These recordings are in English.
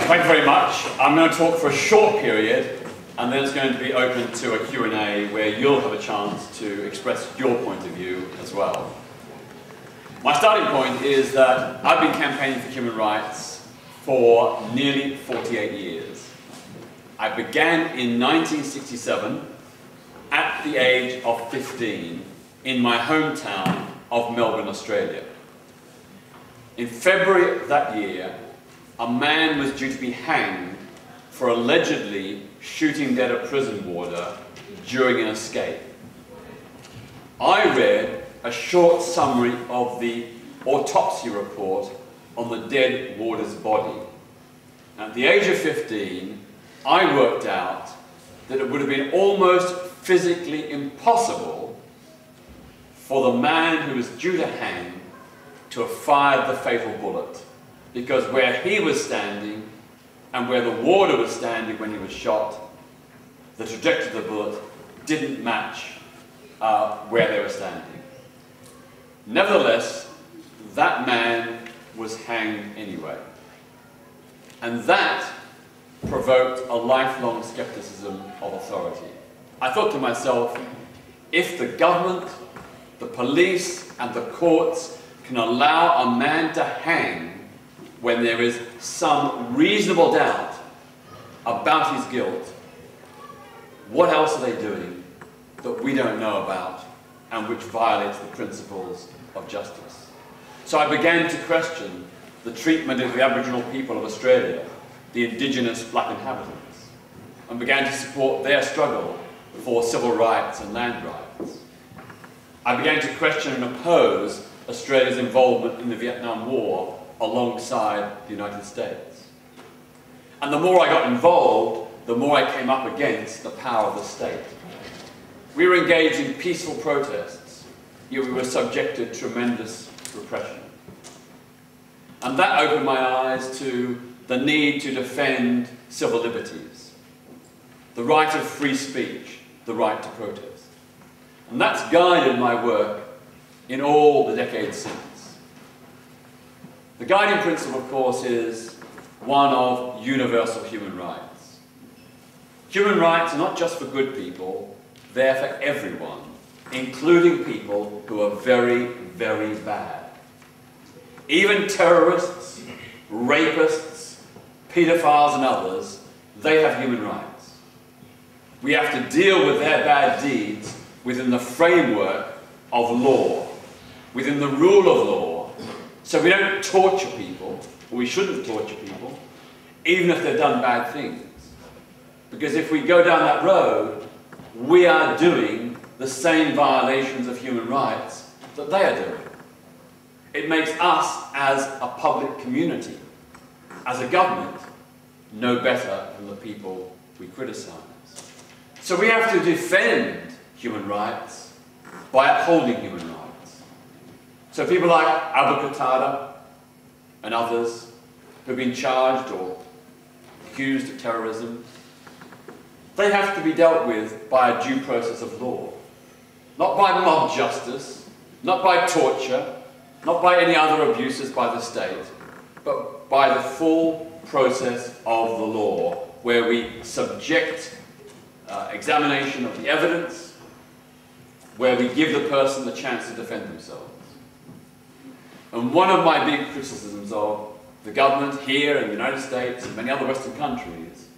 Thank you very much. I'm going to talk for a short period, and then it's going to be open to a Q&A where you'll have a chance to express your point of view as well. My starting point is that I've been campaigning for human rights for nearly 48 years. I began in 1967 at the age of 15 in my hometown of Melbourne, Australia. In February of that year, a man was due to be hanged for allegedly shooting dead a prison warder during an escape. I read a short summary of the autopsy report on the dead warder's body. At the age of 15, I worked out that it would have been almost physically impossible for the man who was due to hang to have fired the fatal bullet, because where he was standing and where the warder was standing when he was shot, the trajectory of the bullet didn't match where they were standing. Nevertheless, that man was hanged anyway. And that provoked a lifelong skepticism of authority. I thought to myself, if the government, the police and the courts can allow a man to hang when there is some reasonable doubt about his guilt, what else are they doing that we don't know about and which violates the principles of justice? So I began to question the treatment of the Aboriginal people of Australia, the indigenous black inhabitants, and began to support their struggle for civil rights and land rights. I began to question and oppose Australia's involvement in the Vietnam War alongside the United States. And the more I got involved, the more I came up against the power of the state. We were engaged in peaceful protests, yet we were subjected to tremendous repression. And that opened my eyes to the need to defend civil liberties, the right of free speech, the right to protest. And that's guided my work in all the decades since. The guiding principle, of course, is one of universal human rights. Human rights are not just for good people, they're for everyone, including people who are very, very bad. Even terrorists, rapists, pedophiles and others, they have human rights. We have to deal with their bad deeds within the framework of law, within the rule of law, so we don't torture people, or we shouldn't torture people, even if they've done bad things. Because if we go down that road, we are doing the same violations of human rights that they are doing. It makes us, as a public community, as a government, no better than the people we criticise. So we have to defend human rights by upholding human rights. So people like Abu Qatada and others who have been charged or accused of terrorism, they have to be dealt with by a due process of law. Not by mob justice, not by torture, not by any other abuses by the state, but by the full process of the law, where we subject examination of the evidence, where we give the person the chance to defend themselves. And one of my big criticisms of the government here in the United States and many other Western countries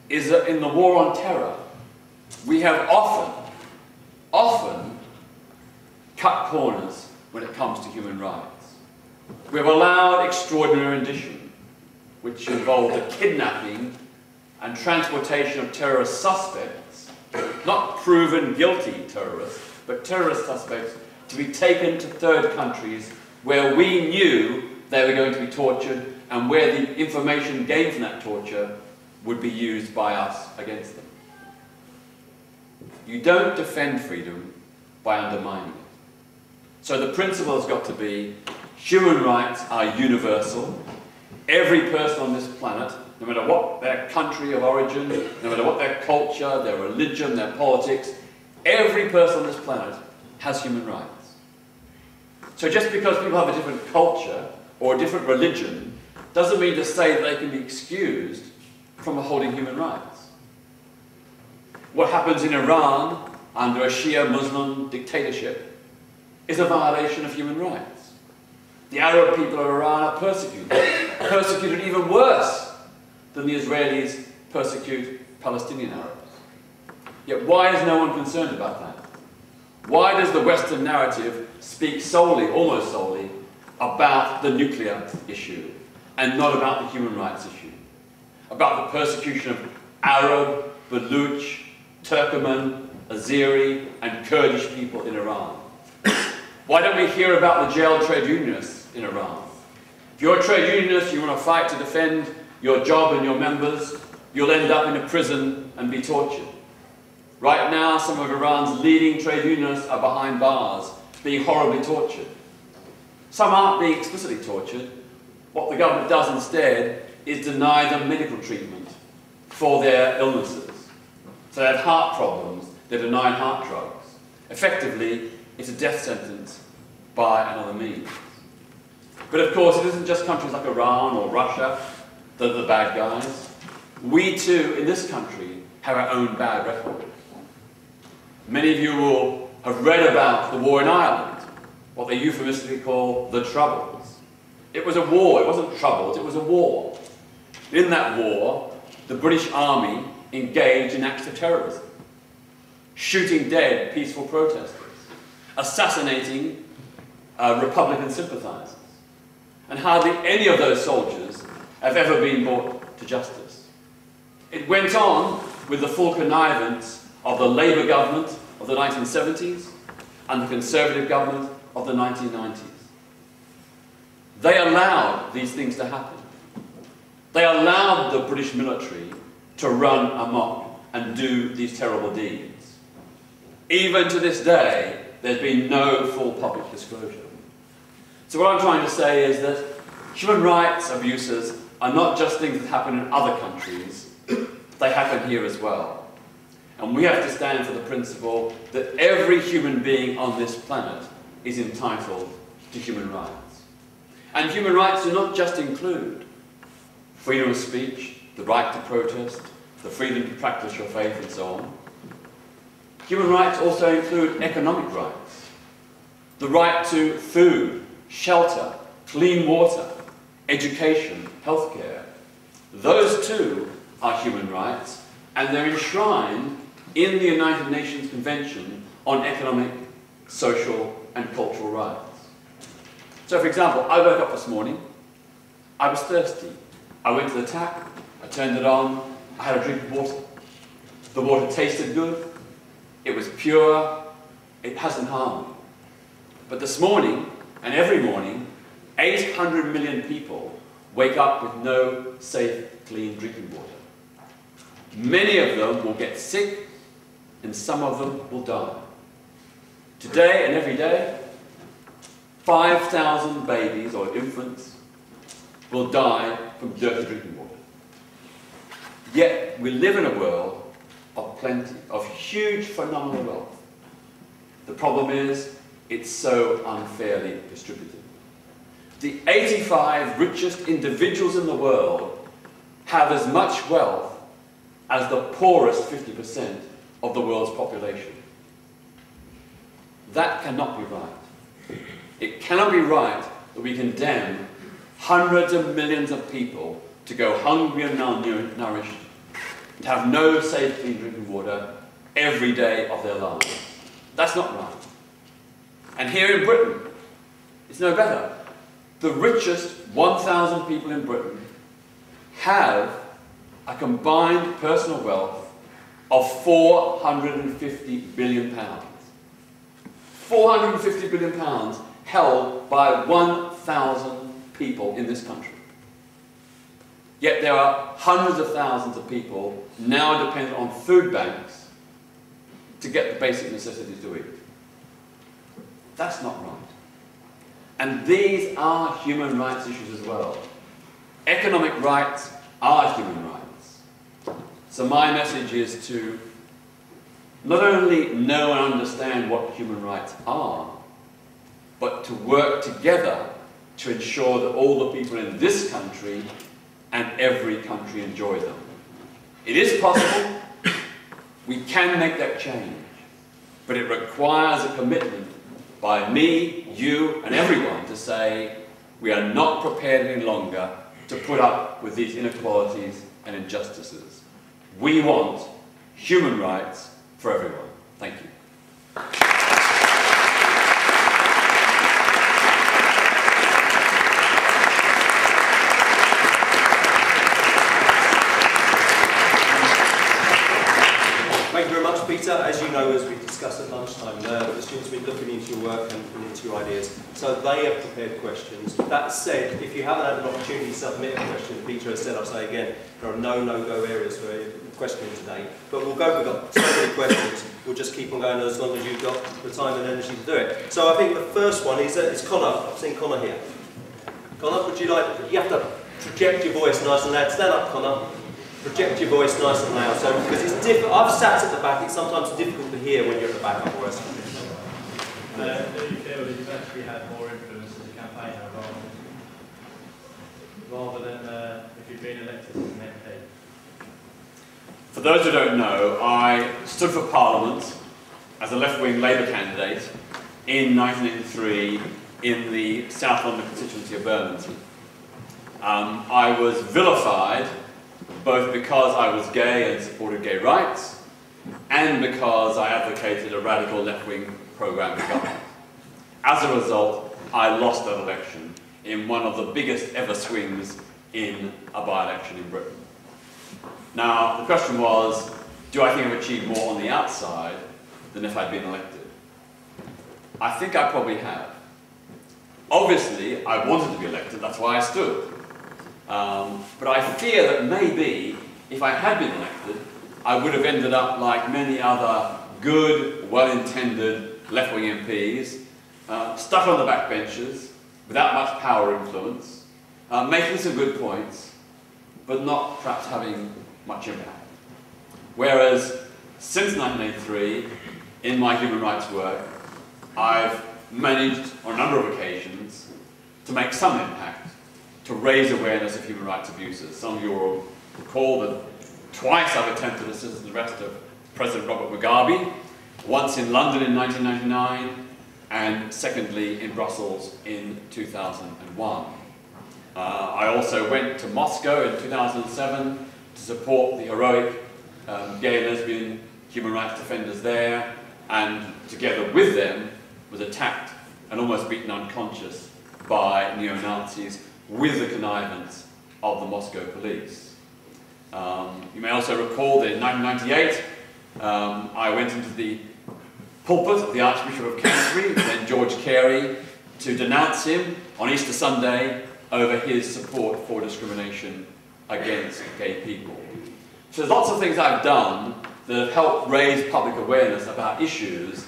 is that in the war on terror, we have often cut corners when it comes to human rights. We have allowed extraordinary rendition, which involved the kidnapping and transportation of terrorist suspects, not proven guilty terrorists, but terrorist suspects, to be taken to third countries where we knew they were going to be tortured and where the information gained from that torture would be used by us against them. You don't defend freedom by undermining it. So the principle has got to be human rights are universal. Every person on this planet, no matter what their country of origin, no matter what their culture, their religion, their politics, every person on this planet has human rights. So just because people have a different culture or a different religion doesn't mean to say that they can be excused from upholding human rights. What happens in Iran under a Shia Muslim dictatorship is a violation of human rights. The Arab people of Iran are persecuted even worse than the Israelis persecute Palestinian Arabs. Yet why is no one concerned about that? Why does the Western narrative speak solely, almost solely, about the nuclear issue and not about the human rights issue? About the persecution of Arab, Baluch, Turkoman, Azeri and Kurdish people in Iran? Why don't we hear about the jailed trade unionists in Iran? If you're a trade unionist, you want to fight to defend your job and your members, you'll end up in a prison and be tortured. Right now, some of Iran's leading trade unionists are behind bars, being horribly tortured. Some aren't being explicitly tortured. What the government does instead is deny them medical treatment for their illnesses. So they have heart problems, they're denied heart drugs. Effectively, it's a death sentence by another means. But of course, it isn't just countries like Iran or Russia that are the bad guys. We too, in this country, have our own bad record. Many of you will have read about the war in Ireland, what they euphemistically call the Troubles. It was a war, it wasn't troubles, it was a war. In that war, the British Army engaged in acts of terrorism, shooting dead peaceful protesters, assassinating Republican sympathisers. And hardly any of those soldiers have ever been brought to justice. It went on with the full connivance of the Labour government of the 1970s and the Conservative government of the 1990s. They allowed these things to happen. They allowed the British military to run amok and do these terrible deeds. Even to this day, there's been no full public disclosure. So what I'm trying to say is that human rights abuses are not just things that happen in other countries, they happen here as well. And we have to stand for the principle that every human being on this planet is entitled to human rights. And human rights do not just include freedom of speech, the right to protest, the freedom to practice your faith and so on. Human rights also include economic rights, the right to food, shelter, clean water, education, healthcare. Those too are human rights, and they're enshrined in the United Nations Convention on Economic, Social and Cultural Rights. So for example, I woke up this morning, I was thirsty. I went to the tap, I turned it on, I had a drink of water. The water tasted good, it was pure, it hasn't harmed me. But this morning, and every morning, 800 million people wake up with no safe, clean drinking water. Many of them will get sick, and some of them will die. Today and every day, 5,000 babies or infants will die from dirty drinking water. Yet we live in a world of plenty, of huge phenomenal wealth. The problem is, it's so unfairly distributed. The 85 richest individuals in the world have as much wealth as the poorest 50% of the world's population. That cannot be right. It cannot be right that we condemn hundreds of millions of people to go hungry and malnourished, and have no safe, clean drinking water every day of their lives. That's not right. And here in Britain, it's no better. The richest 1,000 people in Britain have a combined personal wealth of £450 billion. £450 billion held by 1,000 people in this country. Yet there are hundreds of thousands of people now dependent on food banks to get the basic necessities to eat. That's not right. And these are human rights issues as well. Economic rights are human rights. So my message is to not only know and understand what human rights are, but to work together to ensure that all the people in this country and every country enjoy them. It is possible. We can make that change. But it requires a commitment by me, you, and everyone to say we are not prepared any longer to put up with these inequalities and injustices. We want human rights for everyone. Thank you. Thank you very much, Peter. As you know, as we discussed at lunchtime, the students have been looking into your work and into your ideas. So they have prepared questions. That said, if you haven't had an opportunity to submit a question, Peter has said, I'll say again, there are no-go areas for questioning today. But we've got so many questions, we'll just keep on going as long as you've got the time and energy to do it. So I think the first one is Connor. I've seen Connor here. Connor, would you have to project your voice nice and loud. Stand up, Connor. Project your voice nice and loud, so because it's difficult. I've sat at the back. It's sometimes difficult to hear when you're at the back. Otherwise, do you feel that you've actually had more influence as a campaigner rather than if you've been elected as an MP? For those who don't know, I stood for Parliament as a left-wing Labour candidate in 1983 in the South London constituency of Bermondsey. I was vilified both because I was gay and supported gay rights, and because I advocated a radical left-wing programme of government. As a result, I lost that election in one of the biggest ever swings in a by-election in Britain. Now, the question was, do I think I've achieved more on the outside than if I'd been elected? I think I probably have. Obviously, I wanted to be elected, that's why I stood. But I fear that maybe, if I had been elected, I would have ended up like many other good, well-intended left-wing MPs, stuck on the backbenches, without much power or influence, making some good points, but not perhaps having much impact. Whereas, since 1983, in my human rights work, I've managed, on a number of occasions, to make some impact, to raise awareness of human rights abuses. Some of you will recall that twice I've attempted to assist the arrest of President Robert Mugabe, once in London in 1999, and secondly in Brussels in 2001. I also went to Moscow in 2007 to support the heroic gay and lesbian human rights defenders there, and together with them was attacked and almost beaten unconscious by neo-Nazis with the connivance of the Moscow police. You may also recall that in 1998 I went into the pulpit of the Archbishop of Canterbury, then George Carey, to denounce him on Easter Sunday over his support for discrimination against gay people. So there's lots of things I've done that have helped raise public awareness about issues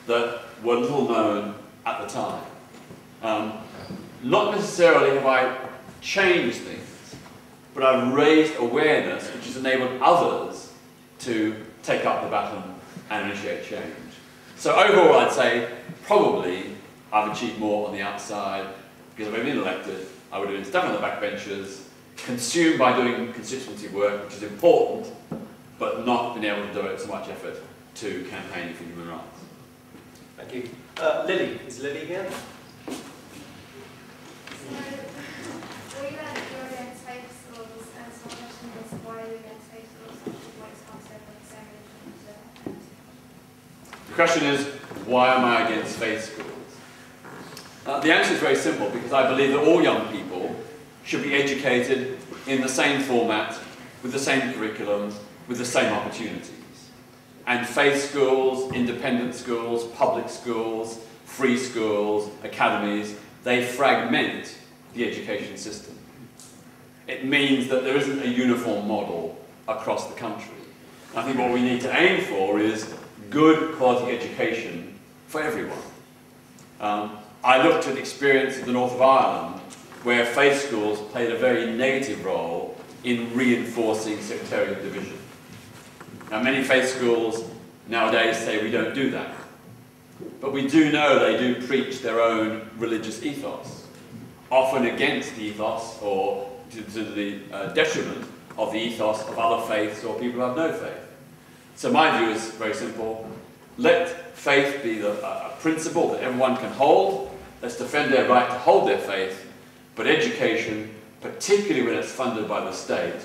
that were little known at the time. Not necessarily have I changed things, but I've raised awareness which has enabled others to take up the baton and initiate change. So overall I'd say probably I've achieved more on the outside, because if I'd been elected I would have been stuck on the backbenches, consumed by doing constituency work, which is important, but not been able to devote so much effort to campaigning for human rights. thank you. Lily, is Lily here? The question is, why am I against faith schools? The answer is very simple, because I believe that all young people should be educated in the same format, with the same curriculum, with the same opportunities. And faith schools, independent schools, public schools, free schools, academies, they fragment the education system. It means that there isn't a uniform model across the country. I think what we need to aim for is good quality education for everyone. I looked at the experience of the north of Ireland, where faith schools played a very negative role in reinforcing sectarian division. Now, many faith schools nowadays say we don't do that. But we do know they do preach their own religious ethos. often against the ethos or to the detriment of the ethos of other faiths or people who have no faith. So my view is very simple. Let faith be a principle that everyone can hold. Let's defend their right to hold their faith. But education, particularly when it's funded by the state,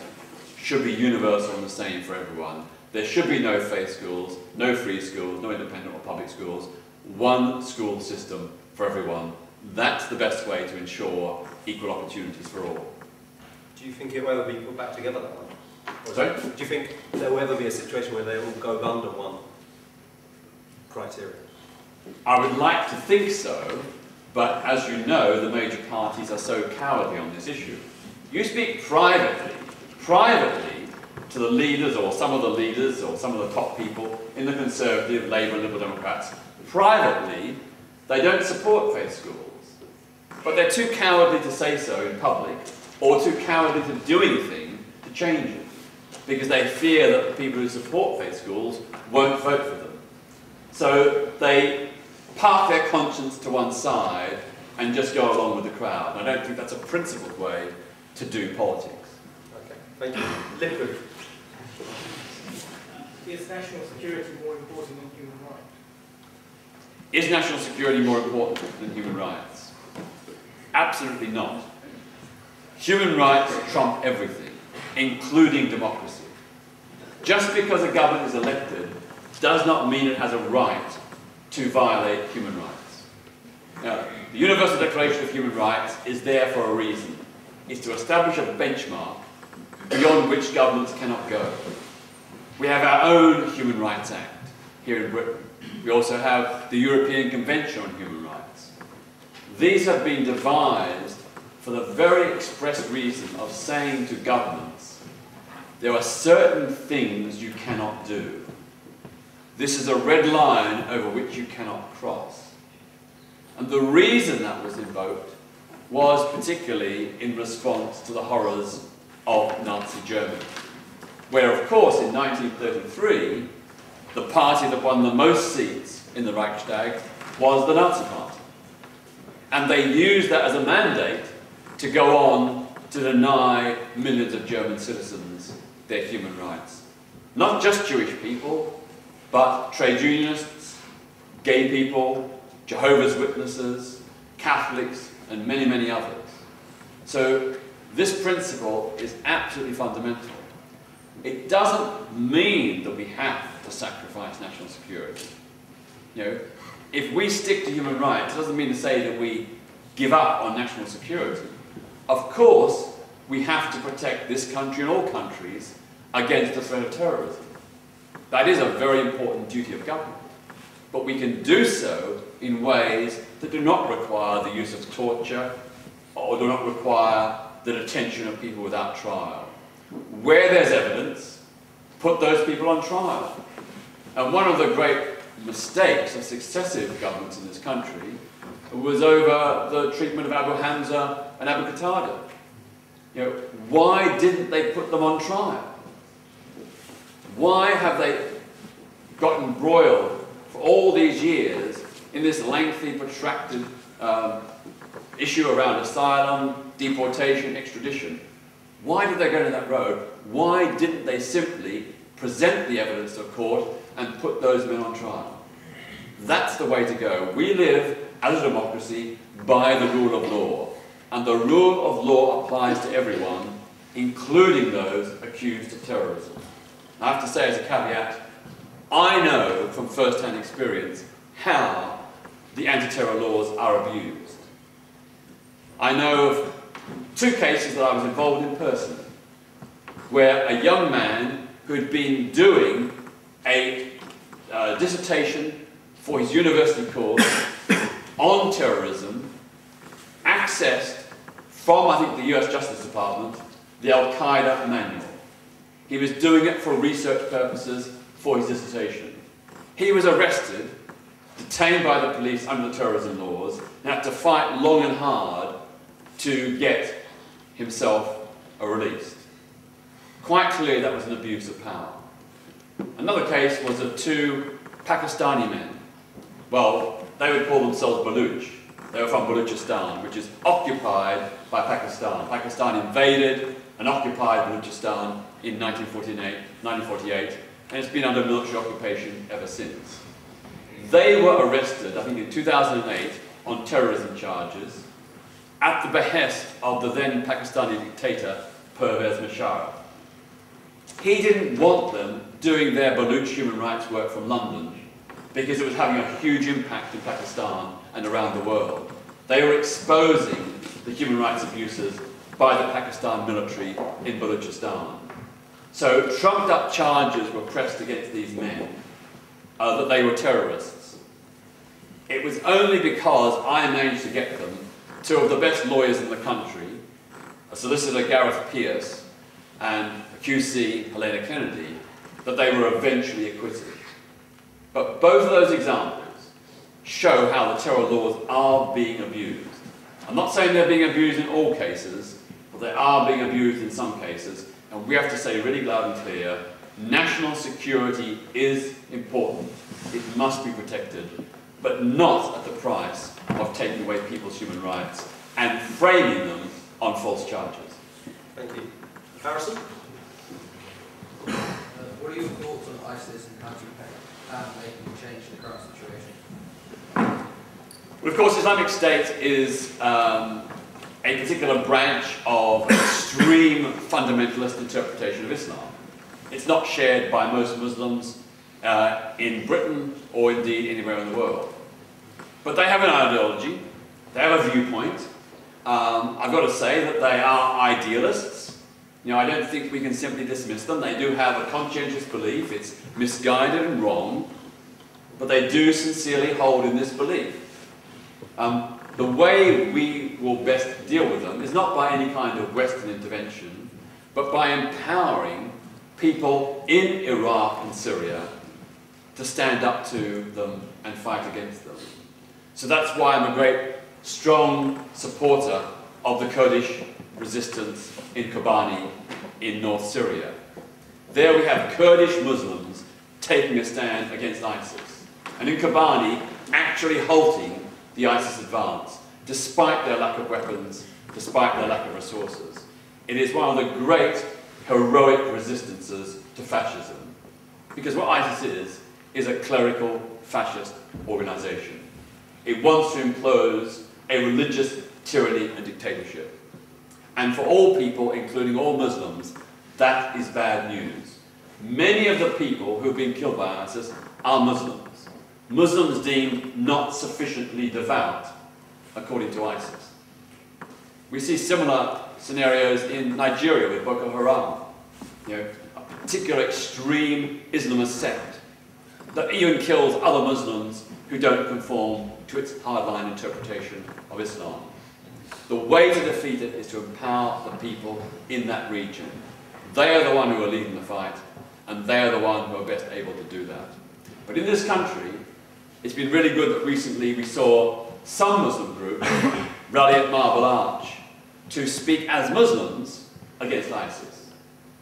should be universal and the same for everyone. There should be no faith schools, no free schools, no independent or public schools. One school system for everyone. That's the best way to ensure equal opportunities for all. Do you think it will ever be put back together, that one? Sorry? Do you think there will ever be a situation where they all go under one criteria? I would like to think so, but as you know, the major parties are so cowardly on this issue. You speak privately to the leaders or some of the leaders or some of the top people in the Conservative, Labour and Liberal Democrats. Privately, they don't support faith schools. But they're too cowardly to say so in public, or too cowardly to do anything to change it, because they fear that the people who support faith schools won't vote for them. So they park their conscience to one side and just go along with the crowd. And I don't think that's a principled way to do politics. Okay, thank you. Liquid. Is national security more important than human rights? Is national security more important than human rights? Absolutely not. Human rights trump everything, including democracy. Just because a government is elected does not mean it has a right to violate human rights. Now, the Universal Declaration of Human Rights is there for a reason. It's to establish a benchmark beyond which governments cannot go. We have our own Human Rights Act here in Britain. We also have the European Convention on Human Rights. These have been devised for the very express reason of saying to governments, there are certain things you cannot do. This is a red line over which you cannot cross. And the reason that was invoked was particularly in response to the horrors of Nazi Germany, where, of course, in 1933, the party that won the most seats in the Reichstag was the Nazi Party. And they used that as a mandate to go on to deny millions of German citizens their human rights. Not just Jewish people, but trade unionists, gay people, Jehovah's Witnesses, Catholics, and many, many others. So this principle is absolutely fundamental. It doesn't mean that we have to sacrifice national security. You know, if we stick to human rights, it doesn't mean to say that we give up on national security. Of course, we have to protect this country and all countries against the threat of terrorism. That is a very important duty of government. But we can do so in ways that do not require the use of torture or do not require the detention of people without trial. Where there's evidence, put those people on trial. And one of the great mistakes of successive governments in this country was over the treatment of Abu Hamza and Abu Qatada. You know, why didn't they put them on trial? Why have they got embroiled for all these years in this lengthy, protracted issue around asylum, deportation, extradition? Why did they go down that road? Why didn't they simply present the evidence to court and put those men on trial? That's the way to go. We live as a democracy by the rule of law. And the rule of law applies to everyone, including those accused of terrorism. I have to say as a caveat, I know from first-hand experience how the anti-terror laws are abused. I know of 2 cases that I was involved in personally, where a young man who had been doing a dissertation for his university course on terrorism accessed from, I think, the US Justice Department, the Al-Qaeda manual. He was doing it for research purposes for his dissertation. He was arrested, detained by the police under the terrorism laws, and had to fight long and hard to get himself released. Quite clearly that was an abuse of power. Another case was of 2 Pakistani men. Well, they would call themselves Baluch, They were from Balochistan, which is occupied by Pakistan. Pakistan invaded and occupied Balochistan in 1948, and it's been under military occupation ever since. They were arrested, I think in 2008, on terrorism charges at the behest of the then Pakistani dictator, Pervez Musharraf. He didn't want them doing their Baluch human rights work from London because it was having a huge impact in Pakistan and around the world. They were exposing the human rights abuses by the Pakistan military in Balochistan. So trumped up charges were pressed against these men that they were terrorists. It was only because I managed to get them two of the best lawyers in the country, a solicitor Gareth Pierce and a QC Helena Kennedy, that they were eventually acquitted. But both of those examples show how the terror laws are being abused. I'm not saying they're being abused in all cases, but they are being abused in some cases, and we have to say really loud and clear, national security is important. It must be protected, but not at the price of taking away people's human rights and framing them on false charges. Thank you. Harrison? What are your thoughts on ISIS and how do you plan making a change in the current situation? Well, of course, Islamic State is a particular branch of extreme fundamentalist interpretation of Islam. It's not shared by most Muslims in Britain or indeed anywhere in the world. But they have an ideology, they have a viewpoint. I've got to say that they are idealists. You know, I don't think we can simply dismiss them. They do have a conscientious belief. It's misguided and wrong, but they do sincerely hold in this belief. The way we will best deal with them is not by any kind of Western intervention, but by empowering people in Iraq and Syria to stand up to them and fight against them. So that's why I'm a great, strong supporter of the Kurdish resistance in Kobani in North Syria. There we have Kurdish Muslims taking a stand against ISIS, and in Kobani actually halting the ISIS advance, despite their lack of weapons, despite their lack of resources. It is one of the great heroic resistances to fascism, because what ISIS is a clerical fascist organization. It wants to impose a religious tyranny and dictatorship. And for all people, including all Muslims, that is bad news. Many of the people who have been killed by ISIS are Muslims. Muslims deemed not sufficiently devout, according to ISIS. We see similar scenarios in Nigeria with Boko Haram. You know, a particular extreme Islamist sect that even kills other Muslims who don't conform to its hardline interpretation of Islam. The way to defeat it is to empower the people in that region. They are the ones who are leading the fight, and they are the ones who are best able to do that. But in this country, it's been really good that recently we saw some Muslim groups rally at Marble Arch to speak as Muslims against ISIS.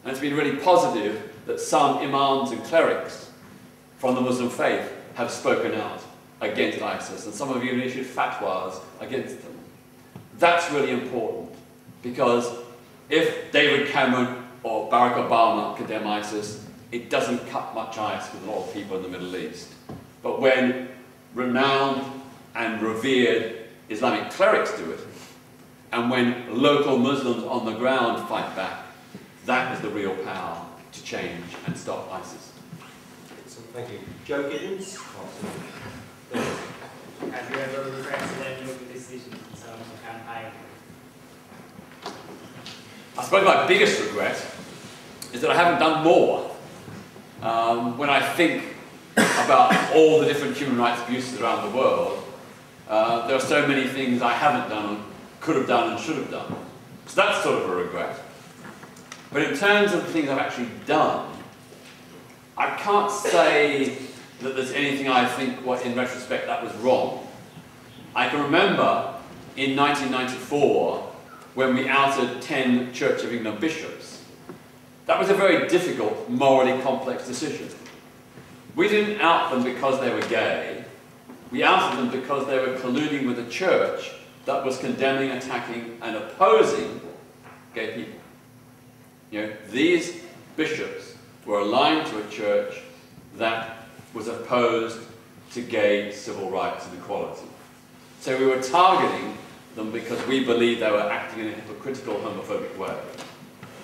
And it's been really positive that some imams and clerics from the Muslim faith have spoken out against ISIS, and some have even issued fatwas against them. That's really important, because if David Cameron or Barack Obama condemn ISIS, it doesn't cut much ice with a lot of people in the Middle East. But when renowned and revered Islamic clerics do it, and when local Muslims on the ground fight back, that is the real power to change and stop ISIS. Thank you. Joe Giddens? Have you ever regretted any of the decisions in terms of campaign? I suppose my biggest regret is that I haven't done more. When I think about all the different human rights abuses around the world, there are so many things I haven't done, could have done and should have done. So that's sort of a regret. But in terms of the things I've actually done, I can't say that there's anything I think what in retrospect that was wrong. I can remember in 1994 when we outed 10 Church of England bishops. That was a very difficult, morally complex decision. We didn't out them because they were gay. We ousted them because they were colluding with a church that was condemning, attacking, and opposing gay people. You know, these bishops were aligned to a church that was opposed to gay civil rights and equality. So we were targeting them because we believed they were acting in a hypocritical, homophobic way.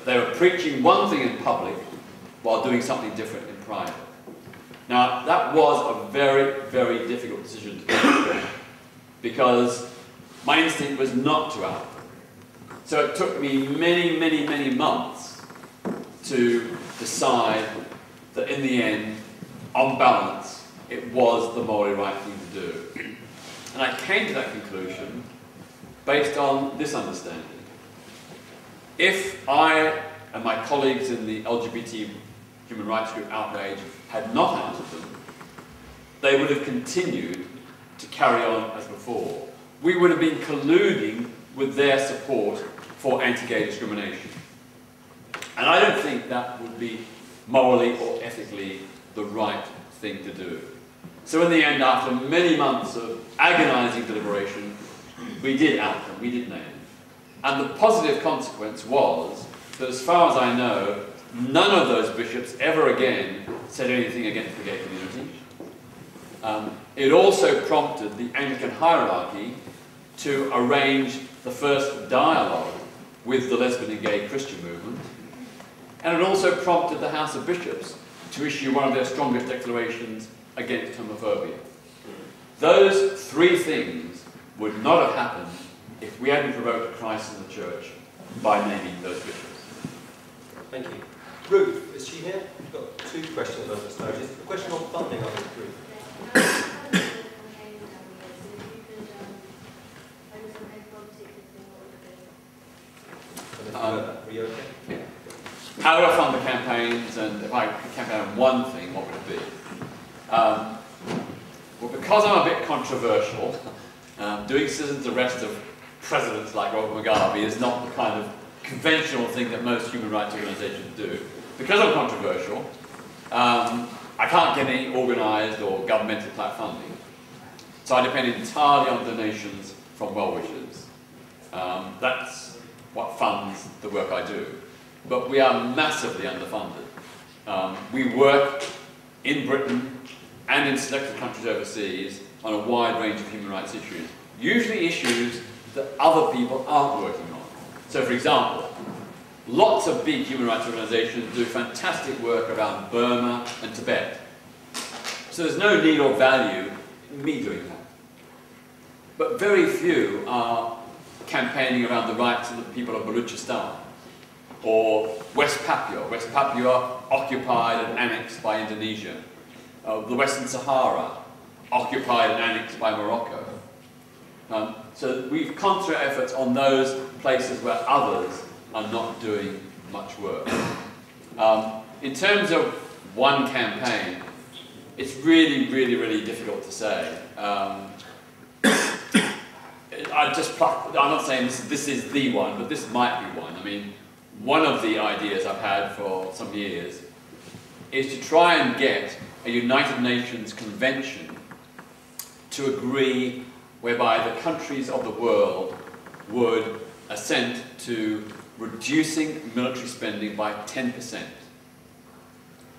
They were preaching one thing in public while doing something different in private. Now, that was a very, very difficult decision to make because my instinct was not to out them. So it took me many, many, many months to decide that in the end, on balance, it was the morally right thing to do. And I came to that conclusion based on this understanding. If I and my colleagues in the LGBT human rights group Outrage had not outed them, they would have continued to carry on as before. We would have been colluding with their support for anti-gay discrimination. And I don't think that would be morally or ethically the right thing to do. So in the end, after many months of agonizing deliberation, we did out them, we did name them. And the positive consequence was that, as far as I know, none of those bishops ever again said anything against the gay community. It also prompted the Anglican hierarchy to arrange the first dialogue with the lesbian and gay Christian movement. And it also prompted the House of Bishops to issue one of their strongest declarations against homophobia. Those three things would not have happened if we hadn't provoked a crisis in the church by naming those bishops. Thank you. Ruth, is she here? We've got two questions on this notice. The question on funding, I think, Ruth. Are you okay? Yeah. How do I fund the campaigns, and if I could campaign on one thing, what would it be? Well, because I'm a bit controversial, doing citizens' arrest of presidents like Robert Mugabe is not the kind of conventional thing that most human rights organisations do. Because I'm controversial, I can't get any organised or governmental type funding. So I depend entirely on donations from well-wishers. That's what funds the work I do. But we are massively underfunded. We work in Britain and in selected countries overseas on a wide range of human rights issues, usually issues that other people aren't working on. So, for example, lots of big human rights organisations do fantastic work around Burma and Tibet. So there's no need or value in me doing that. But very few are campaigning around the rights of the people of Balochistan, or West Papua. West Papua occupied and annexed by Indonesia. The Western Sahara, occupied and annexed by Morocco. So we've concentrated efforts on those places where others are not doing much work. In terms of one campaign, it's really, really, really difficult to say. I just plucked, I'm not saying this is the one, but this might be one. I mean, one of the ideas I've had for some years is to try and get a United Nations convention to agree whereby the countries of the world would assent to reducing military spending by 10%.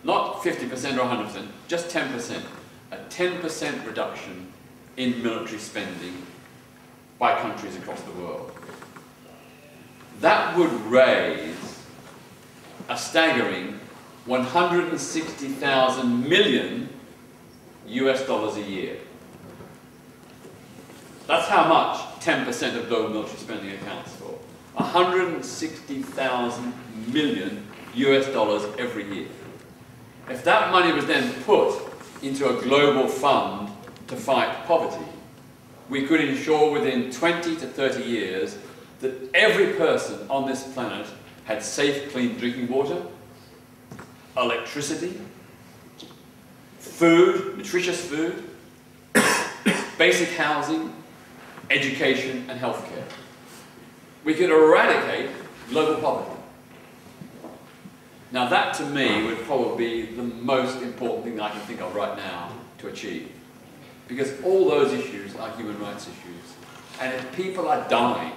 Not 50% or 100%, just 10%. A 10% reduction in military spending by countries across the world. That would raise a staggering 160,000 million US dollars a year. That's how much 10% of global military spending accounts for. 160,000 million US dollars every year. If that money was then put into a global fund to fight poverty, we could ensure within 20 to 30 years that every person on this planet had safe, clean drinking water, electricity, food, nutritious food, basic housing, education and healthcare. We could eradicate global poverty. Now that to me would probably be the most important thing that I can think of right now to achieve. because all those issues are human rights issues. And if people are dying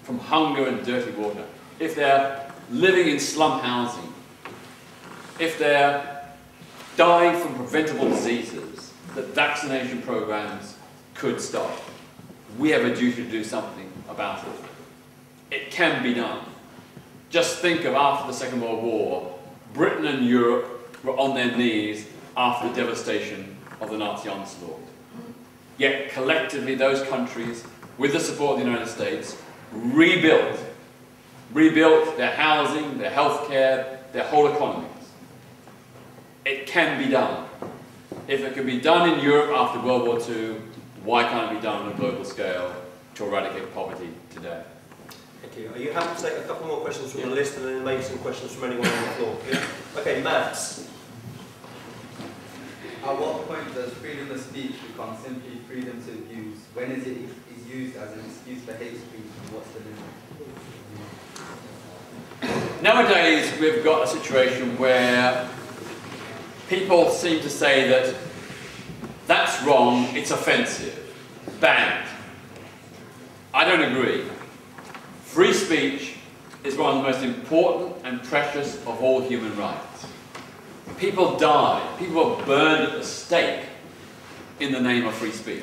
from hunger and dirty water, if they're living in slum housing, if they're dying from preventable diseases that vaccination programs could stop, we have a duty to do something about it. It can be done. Just think of after the Second World War, Britain and Europe were on their knees after the devastation of the Nazi onslaught. Yet collectively those countries, with the support of the United States, rebuilt their housing, their healthcare, their whole economies. It can be done. If it can be done in Europe after World War II, why can't it be done on a global scale to eradicate poverty today? Thank you. Are you happy to take a couple more questions from the list and then maybe some questions from anyone on the floor? Yeah? Okay, Maths. At what point does freedom of speech become simply freedom to abuse? When is it used as an excuse for hate speech, and what's the limit? Nowadays, we've got a situation where people seem to say that that's wrong, it's offensive, banned. I don't agree. Free speech is one of the most important and precious of all human rights. People die, people are burned at the stake in the name of free speech.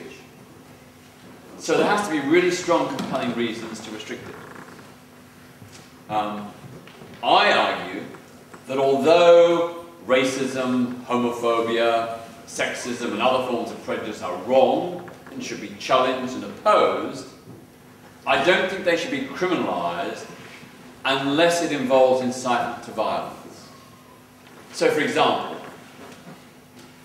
So there has to be really strong, compelling reasons to restrict it. I argue that although racism, homophobia, sexism and other forms of prejudice are wrong and should be challenged and opposed, I don't think they should be criminalised unless it involves incitement to violence. So for example,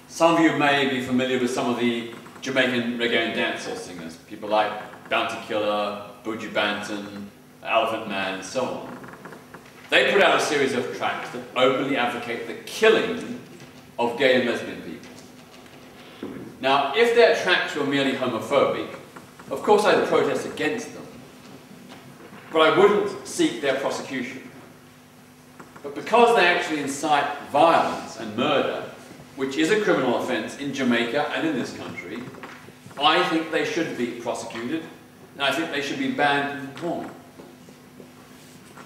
some of you may be familiar with some of the Jamaican reggae and dancehall singers, people like Bounty Killer, Buju Banton, Elephant Man and so on. They put out a series of tracks that openly advocate the killing of gay and lesbian people. Now, if their tracks were merely homophobic, of course I'd protest against them, but I wouldn't seek their prosecution. But because they actually incite violence and murder, which is a criminal offence in Jamaica and in this country, I think they should be prosecuted, and I think they should be banned and performed.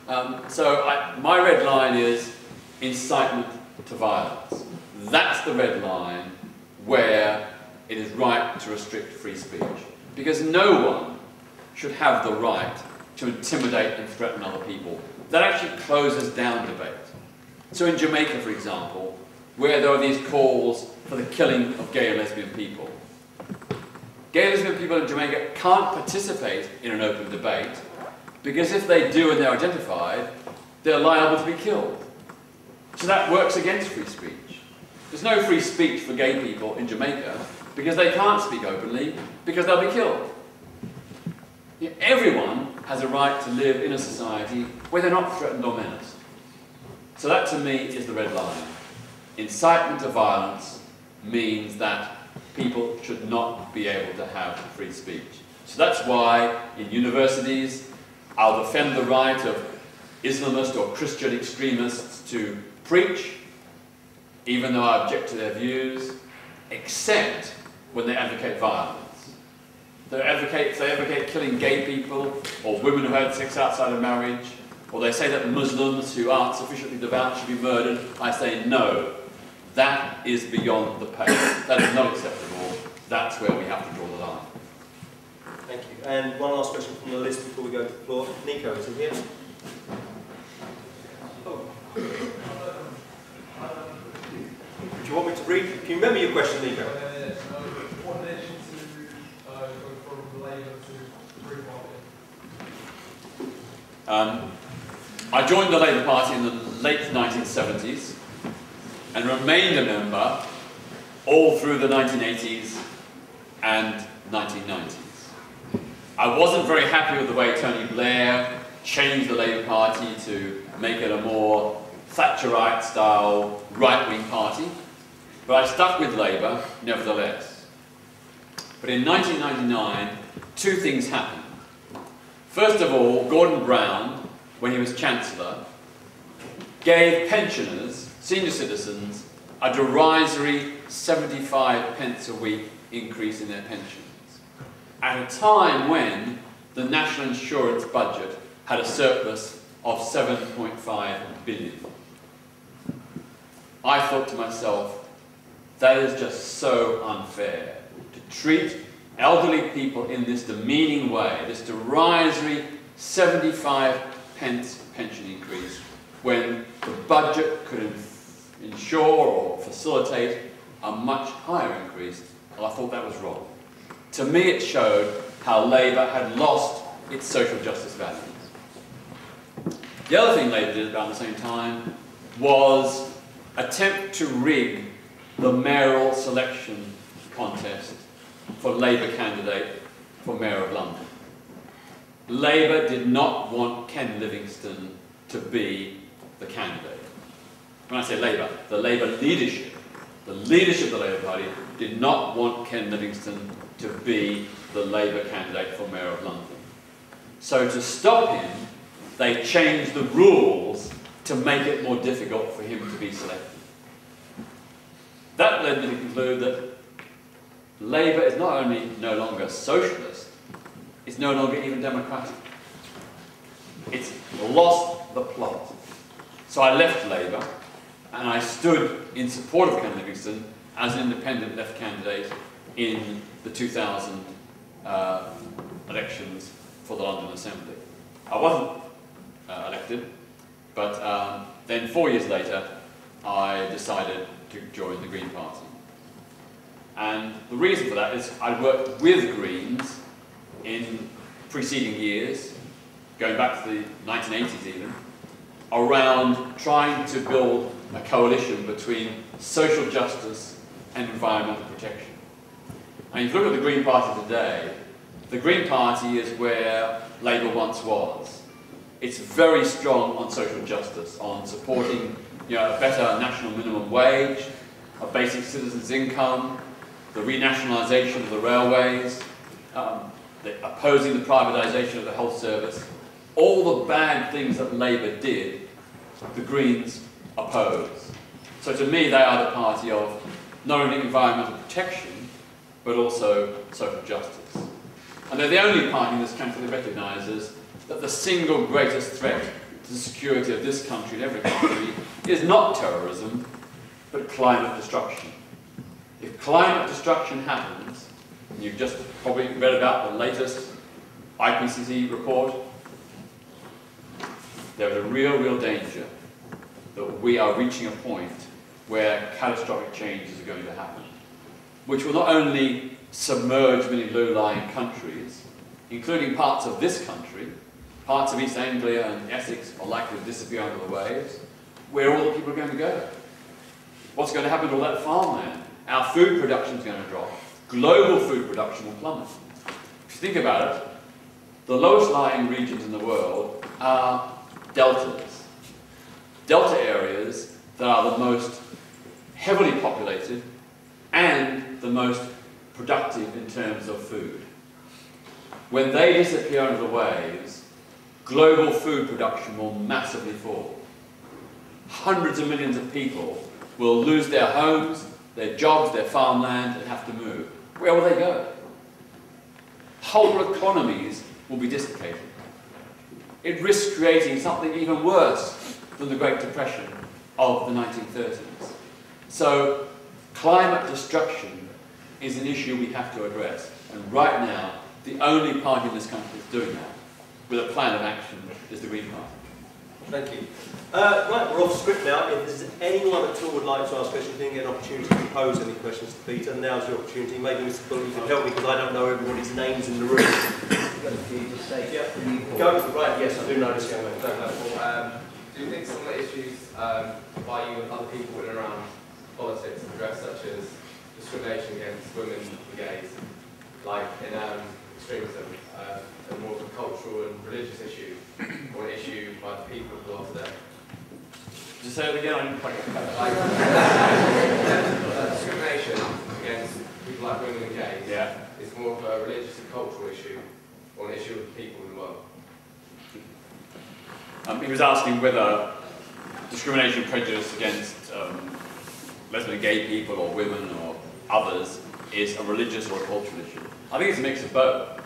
My red line is incitement to violence. That's the red line where it is right to restrict free speech. Because no one should have the right to intimidate and threaten other people. That actually closes down debate. So in Jamaica, for example, where there are these calls for the killing of gay and lesbian people, gay and lesbian people in Jamaica can't participate in an open debate because if they do and they're identified, they're liable to be killed. So that works against free speech. There's no free speech for gay people in Jamaica because they can't speak openly because they'll be killed. Everyone has a right to live in a society where they're not threatened or menaced. So that to me is the red line. Incitement to violence means that people should not be able to have free speech. So that's why in universities I'll defend the right of Islamist or Christian extremists to preach, even though I object to their views, except when they advocate violence. If they advocate killing gay people, or women who had sex outside of marriage, or they say that Muslims who aren't sufficiently devout should be murdered, I say no. That is beyond the pale. That is not acceptable. That's where we have to draw the line. Thank you. And one last question from the list before we go to the floor. Nico, is it here? Oh. Do you want me to read? Can you remember your question, Nico? What led you to go from Labour to Green Party? I joined the Labour Party in the late 1970s and remained a member all through the 1980s and 1990s. I wasn't very happy with the way Tony Blair changed the Labour Party to make it a more Thatcherite-style right-wing party, but I stuck with Labour nevertheless. But in 1999, two things happened. First of all, Gordon Brown, when he was Chancellor, gave pensioners, senior citizens, a derisory 75 pence a week increase in their pensions, at a time when the national insurance budget had a surplus of 7.5 billion. I thought to myself, that is just so unfair to treat elderly people in this demeaning way, this derisory 75 pence pension increase, when the budget could ensure or facilitate a much higher increase. Well, I thought that was wrong. To me, it showed how Labour had lost its social justice values. The other thing Labour did about the same time was attempt to rig the mayoral selection contest for Labour candidate for Mayor of London. Labour did not want Ken Livingstone to be the candidate. When I say Labour, the Labour leadership, the leadership of the Labour Party did not want Ken Livingstone to be the Labour candidate for Mayor of London. So to stop him, they changed the rules to make it more difficult for him to be selected. That led me to conclude that Labour is not only no longer socialist, it's no longer even democratic. It's lost the plot. So I left Labour and I stood in support of Ken Livingstone as an independent left candidate in the 2000 elections for the London Assembly. I wasn't elected, but then 4 years later I decided to join the Green Party. And the reason for that is I worked with Greens in preceding years, going back to the 1980s even, around trying to build a coalition between social justice and environmental protection. And if you look at the Green Party today, the Green Party is where Labour once was. It's very strong on social justice, on supporting a better national minimum wage, a basic citizens' income, the renationalisation of the railways, opposing the privatisation of the health service. All the bad things that Labour did, the Greens oppose. So to me, they are the party of not only environmental protection, but also social justice. And they're the only party in this country that recognises that the single greatest threat to the security of this country and every country is not terrorism, but climate destruction. If climate destruction happens, and you've just probably read about the latest IPCC report, there is a real danger that we are reaching a point where catastrophic changes are going to happen, which will not only submerge many low-lying countries, including parts of this country, parts of East Anglia and Essex are likely to disappear under the waves. Where all the people are going to go? What's going to happen to all that farmland? Our food production is going to drop. Global food production will plummet. If you think about it, the lowest lying regions in the world are deltas. Delta areas that are the most heavily populated and the most productive in terms of food. When they disappear under the waves, global food production will massively fall. Hundreds of millions of people will lose their homes, their jobs, their farmland, and have to move. Where will they go? Whole economies will be dislocated. It risks creating something even worse than the Great Depression of the 1930s. So climate destruction is an issue we have to address. And right now, the only party in this country that's doing that, with a plan of action, is the Green Party. Thank you. Right, we're off script now. If there's anyone at all would like to ask questions, you can get an opportunity to pose any questions to Peter. Now's your opportunity. Maybe Mr. Bull, you can help me because I don't know everybody's names in the room. Go for right. Yes, I do know this young man. Do you think some of the issues by you and other people in and around politics address, such as discrimination against women and gays, like in extremism, and more of a cultural and religious issue, or an issue by the people who are today? Just say it again, I didn't quite get that. Like, discrimination against people like women and gays is more of a religious and cultural issue, or an issue with people in the world. He was asking whether discrimination and prejudice against lesbian, gay people or women or others is a religious or a cultural issue. I think it's a mix of both.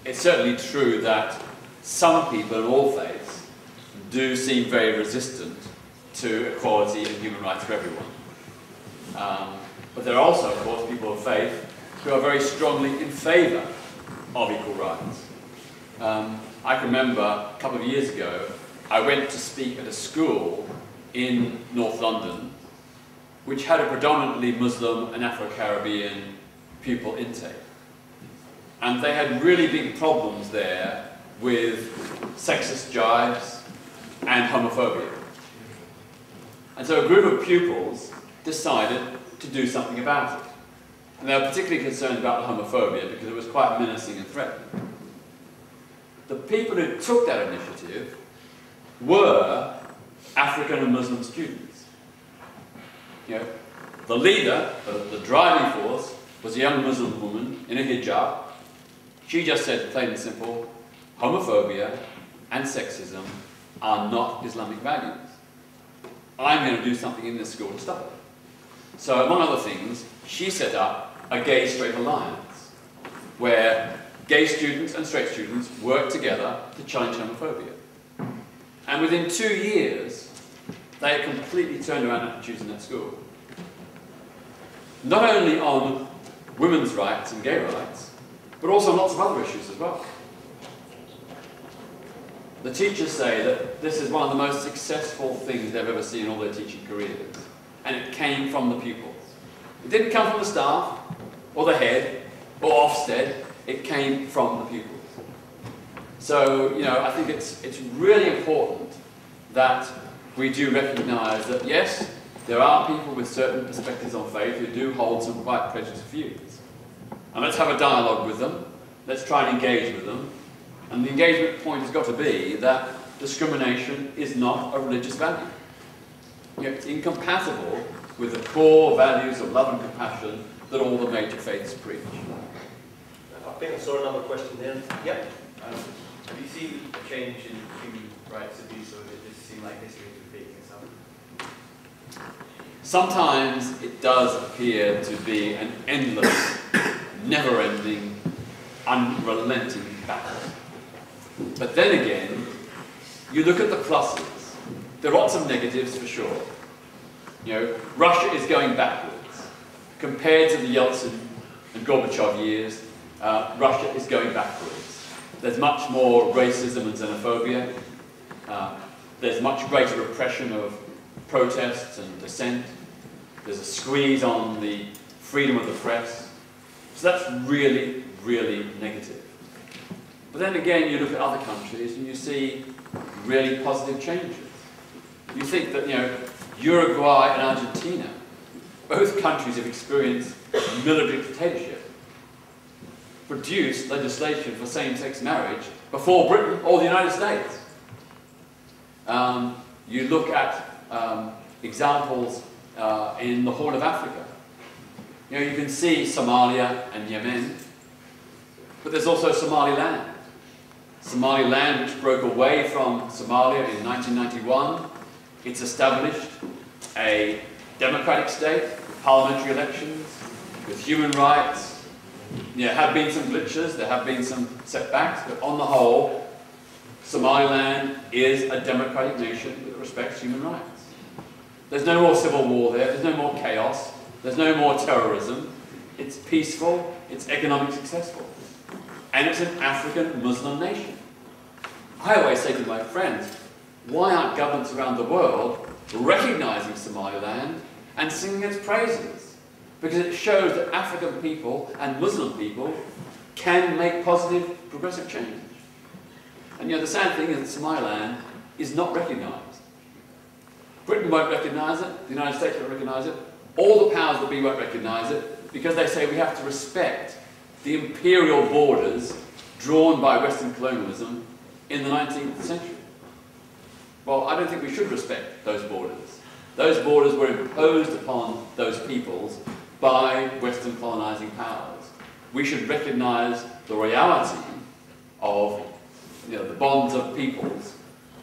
It's certainly true that some people in all faiths do seem very resistant to equality and human rights for everyone. But there are also, of course, people of faith who are very strongly in favour of equal rights. I can remember a couple of years ago, I went to speak at a school in North London which had a predominantly Muslim and Afro-Caribbean pupil intake. And they had really big problems there with sexist jibes and homophobia. And so a group of pupils decided to do something about it. And they were particularly concerned about the homophobia because it was quite menacing and threatening. The people who took that initiative were African and Muslim students. You know, the leader, the driving force, was a young Muslim woman in a hijab. She just said, plain and simple, homophobia and sexism are not Islamic values. I'm going to do something in this school to stop it. So among other things, she set up a gay-straight alliance where gay students and straight students work together to challenge homophobia. And within 2 years, they had completely turned around attitudes in that school. Not only on women's rights and gay rights, but also on lots of other issues as well. The teachers say that this is one of the most successful things they've ever seen in all their teaching careers. And it came from the pupils. It didn't come from the staff, or the head, or Ofsted. It came from the pupils. So, you know, I think it's really important that we do recognise that, yes, there are people with certain perspectives on faith who do hold some quite prejudiced views. And let's have a dialogue with them. Let's try and engage with them. And the engagement point has got to be that discrimination is not a religious value. You know, it's incompatible with the core values of love and compassion that all the major faiths preach. I think I saw another question there. Yep. Have you seen a change in human rights abuse, or does it just seem like history is repeating itself? Sometimes it does appear to be an endless, never-ending, unrelenting battle. But then again, you look at the pluses. There are lots of negatives for sure. You know, Russia is going backwards. Compared to the Yeltsin and Gorbachev years, Russia is going backwards. There's much more racism and xenophobia. There's much greater repression of protests and dissent. There's a squeeze on the freedom of the press. So that's really, really negative. But then again, you look at other countries and you see really positive changes. You think that, you know, Uruguay and Argentina, both countries have experienced military dictatorship, produced legislation for same-sex marriage before Britain or the United States. You look at examples in the Horn of Africa. You know, you can see Somalia and Yemen, but there's also Somaliland. Somaliland, which broke away from Somalia in 1991, it's established a democratic state with parliamentary elections, with human rights. There have been some glitches, there have been some setbacks, but on the whole, Somaliland is a democratic nation that respects human rights. There's no more civil war there, there's no more chaos, there's no more terrorism. It's peaceful, it's economically successful. And it's an African Muslim nation. I always say to my friends, why aren't governments around the world recognising Somaliland and singing its praises? Because it shows that African people and Muslim people can make positive, progressive change. And you know, the sad thing is that Somaliland is not recognised. Britain won't recognise it, the United States won't recognise it, all the powers that be won't recognise it, because they say we have to respect the imperial borders drawn by Western colonialism in the 19th century. Well, I don't think we should respect those borders. Those borders were imposed upon those peoples by Western colonising powers. We should recognise the reality of, you know, the bonds of peoples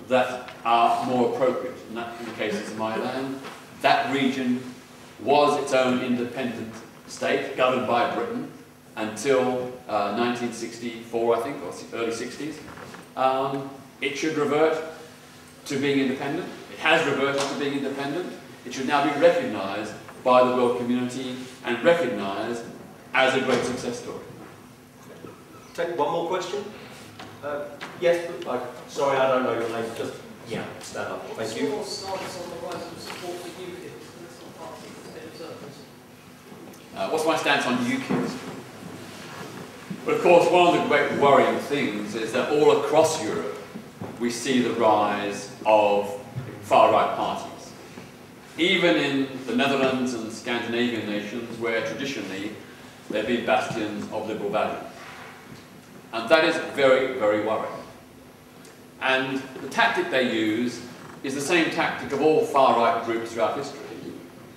that are more appropriate. And that, in the case of Somaliland, that region was its own independent state, governed by Britain, until 1964, I think, or early 60s. It should revert to being independent. It has reverted to being independent. It should now be recognised by the world community and recognised as a great success story. Take one more question. Yes, sorry, I don't know your name. Just stand up. Thank you. What's your stance on the rise of support for UKIP as a political party instead of Zerkers? What's my stance on UKIP? But of course, one of the great worrying things is that all across Europe we see the rise of far-right parties. Even in the Netherlands and Scandinavian nations, where traditionally there have been bastions of liberal values. And that is very, very worrying. And the tactic they use is the same tactic of all far-right groups throughout history.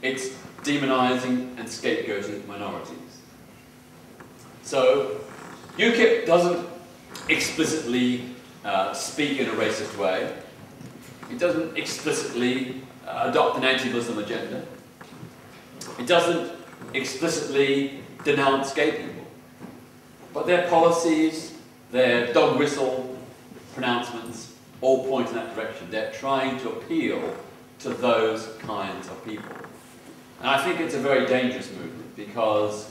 It's demonising and scapegoating minorities. So, UKIP doesn't explicitly speak in a racist way. It doesn't explicitly adopt an anti-Muslim agenda. It doesn't explicitly denounce gay people. But their policies, their dog whistle pronouncements, all point in that direction. They're trying to appeal to those kinds of people. And I think it's a very dangerous movement, because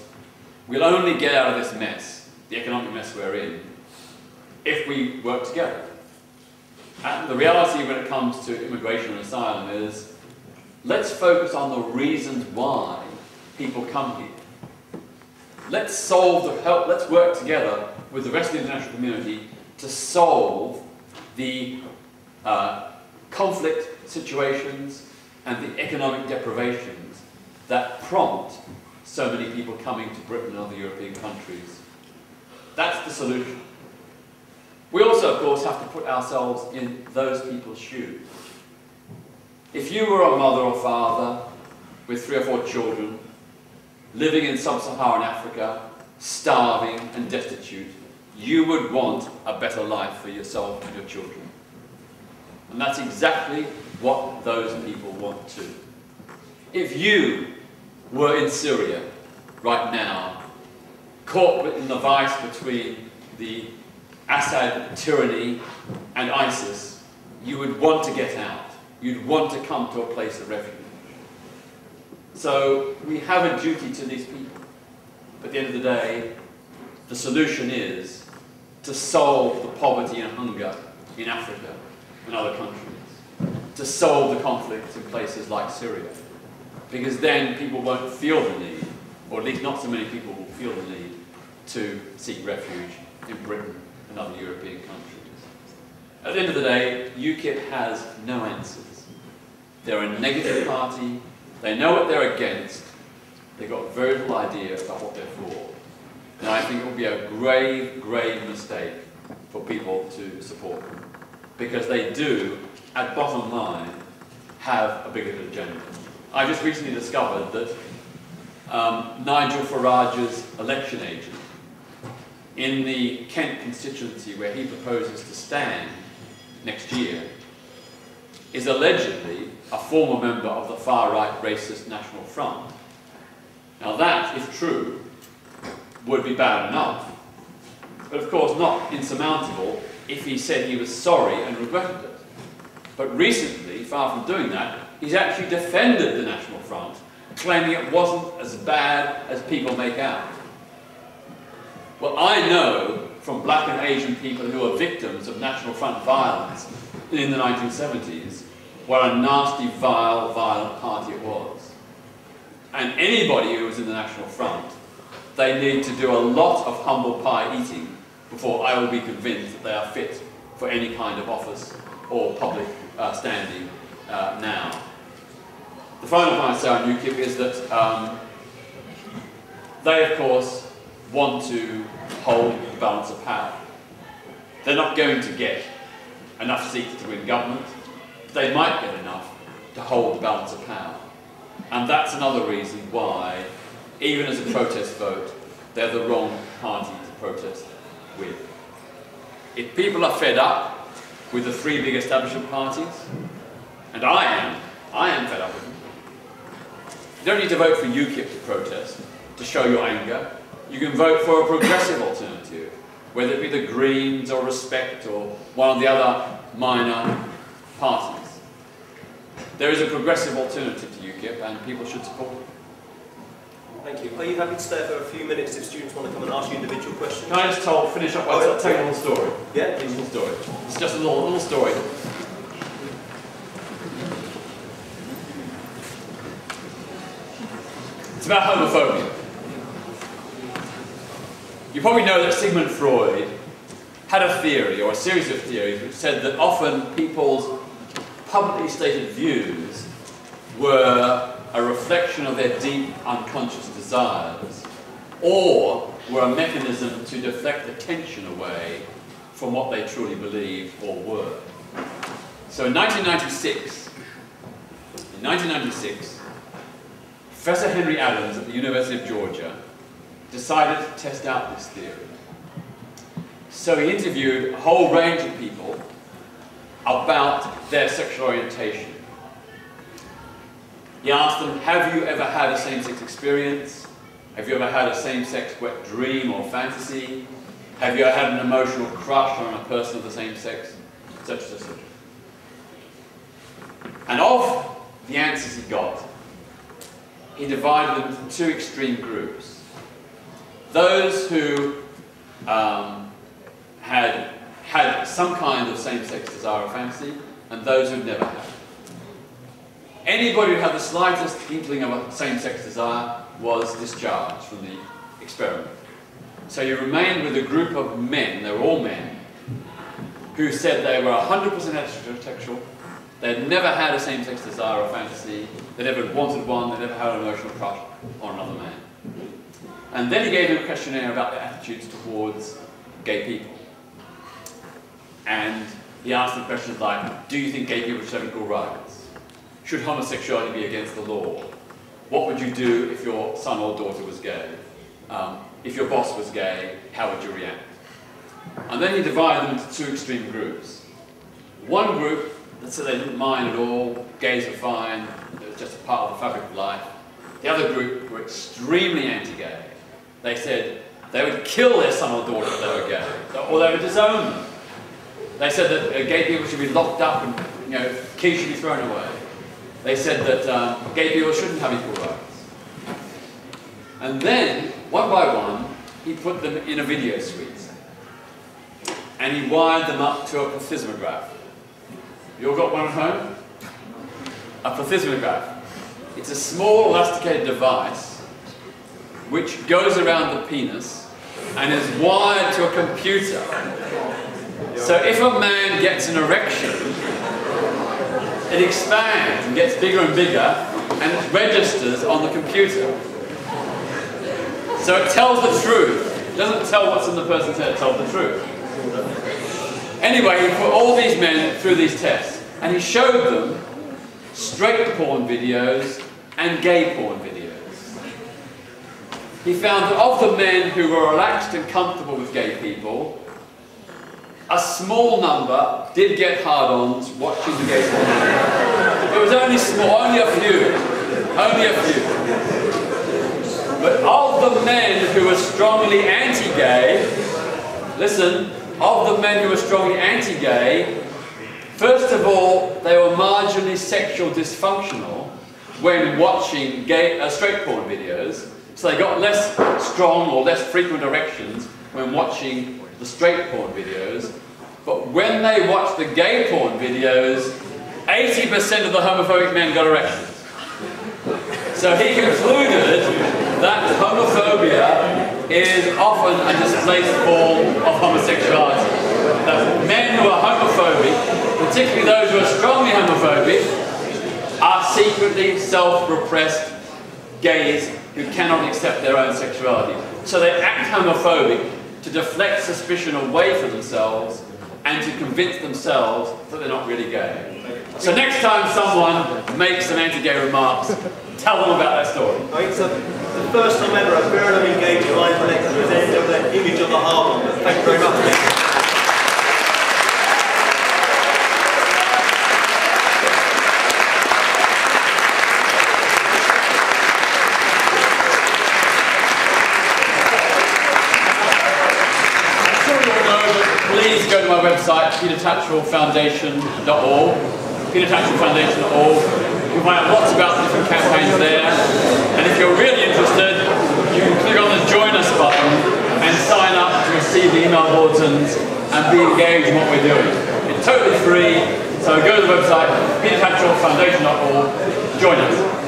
we'll only get out of this mess, the economic mess we're in, if we work together. And the reality when it comes to immigration and asylum is, let's focus on the reasons why people come here. Let's let's work together with the rest of the international community to solve the conflict situations and the economic deprivations that prompt so many people coming to Britain and other European countries. That's the solution. We also, of course, have to put ourselves in those people's shoes. If you were a mother or father with 3 or 4 children, living in sub-Saharan Africa, starving and destitute, you would want a better life for yourself and your children. And that's exactly what those people want too. If you were in Syria right now, caught in the vice between the Assad tyranny and ISIS, you would want to get out. You'd want to come to a place of refuge. So we have a duty to these people. But at the end of the day, the solution is to solve the poverty and hunger in Africa and other countries, to solve the conflicts in places like Syria, because then people won't feel the need, or at least not so many people will feel the need, to seek refuge in Britain and other European countries. At the end of the day, UKIP has no answers. They're a negative party. They know what they're against. They've got very little idea about what they're for. And I think it would be a grave, grave mistake for people to support them. Because they do, at bottom line, have a bigoted agenda. I just recently discovered that Nigel Farage's election agent in the Kent constituency, where he proposes to stand next year, is allegedly a former member of the far-right racist National Front. Now that, if true, would be bad enough, but of course not insurmountable if he said he was sorry and regretted it. But recently, far from doing that, he's actually defended the National Front, claiming it wasn't as bad as people make out. Well, I know from black and Asian people who are victims of National Front violence in the 1970s, what a nasty, vile, violent party it was. And anybody who was in the National Front, they need to do a lot of humble pie eating before I will be convinced that they are fit for any kind of office or public standing now. The final point I say on UKIP is that they, of course, want to hold the balance of power. They're not going to get enough seats to win government. They might get enough to hold the balance of power. And that's another reason why, even as a protest vote, they're the wrong party to protest with. If people are fed up with the 3 big establishment parties, and I am fed up with them, You don't need to vote for UKIP to protest, to show your anger. You can vote for a progressive alternative, whether it be the Greens or Respect or one of the other minor parties. There is a progressive alternative to UKIP and people should support it. Thank you. Are you happy to stay for a few minutes if students want to come and ask you individual questions? Can I just finish up by telling a little story? Yeah, please. A little story. It's just a little story. It's about homophobia. You probably know that Sigmund Freud had a theory, or a series of theories, which said that often people's publicly stated views were a reflection of their deep unconscious desires, or were a mechanism to deflect attention away from what they truly believed or were. So in 1996, Professor Henry Adams at the University of Georgia decided to test out this theory. So he interviewed a whole range of people about their sexual orientation. He asked them, have you ever had a same-sex experience? Have you ever had a same-sex wet dream or fantasy? Have you ever had an emotional crush on a person of the same sex? Such and such. And of the answers he got, he divided them into two extreme groups. Those who had some kind of same-sex desire or fantasy, and those who'd never had. Anybody who had the slightest inkling of a same-sex desire was discharged from the experiment. So you remained with a group of men, they were all men, who said they were 100% heterosexual, they'd never had a same-sex desire or fantasy, they never wanted one, they never had an emotional crush on another man. And then he gave them a questionnaire about their attitudes towards gay people. And he asked them questions like, do you think gay people should have equal rights? Should homosexuality be against the law? What would you do if your son or daughter was gay? If your boss was gay, how would you react? And then he divided them into two extreme groups. One group that said they didn't mind at all, gays were fine, it was just a part of the fabric of life. The other group were extremely anti-gay. They said they would kill their son or daughter if they were gay, or they would disown them. They said that gay people should be locked up and keys should be thrown away. They said that gay people shouldn't have equal rights. And then, one by one, he put them in a video suite. And he wired them up to a plethysmograph. You all got one at home? A plethysmograph. It's a small elasticated device which goes around the penis and is wired to a computer. So if a man gets an erection, it expands and gets bigger and bigger and it registers on the computer. So it tells the truth. It doesn't tell what's in the person's head, it tells the truth. Anyway, he put all these men through these tests and he showed them straight porn videos and gay porn videos. He found that of the men who were relaxed and comfortable with gay people, a small number did get hard-ons watching the gay porn. It was only small, only a few. Only a few. But of the men who were strongly anti-gay, listen, of the men who were strongly anti-gay, first of all, they were marginally sexual dysfunctional when watching straight porn videos, so they got less strong or less frequent erections when watching the straight porn videos. But when they watched the gay porn videos, 80% of the homophobic men got erections. So he concluded that homophobia is often a displaced form of homosexuality. That men who are homophobic, particularly those who are strongly homophobic, are secretly self-repressed gays who cannot accept their own sexuality. So they act homophobic to deflect suspicion away from themselves and to convince themselves that they're not really gay. So next time someone makes some anti-gay remarks, tell them about their story. I think so. The first time ever a Verulam engaged live lecture was ended with an image of the harbour. Thank you very much. website, petertatchellfoundation.org, petertatchellfoundation.org. You'll find out lots about the different campaigns there. And if you're really interested, you can click on the Join Us button and sign up to receive the email bulletins and be engaged in what we're doing. It's totally free, so go to the website, petertatchellfoundation.org, join us.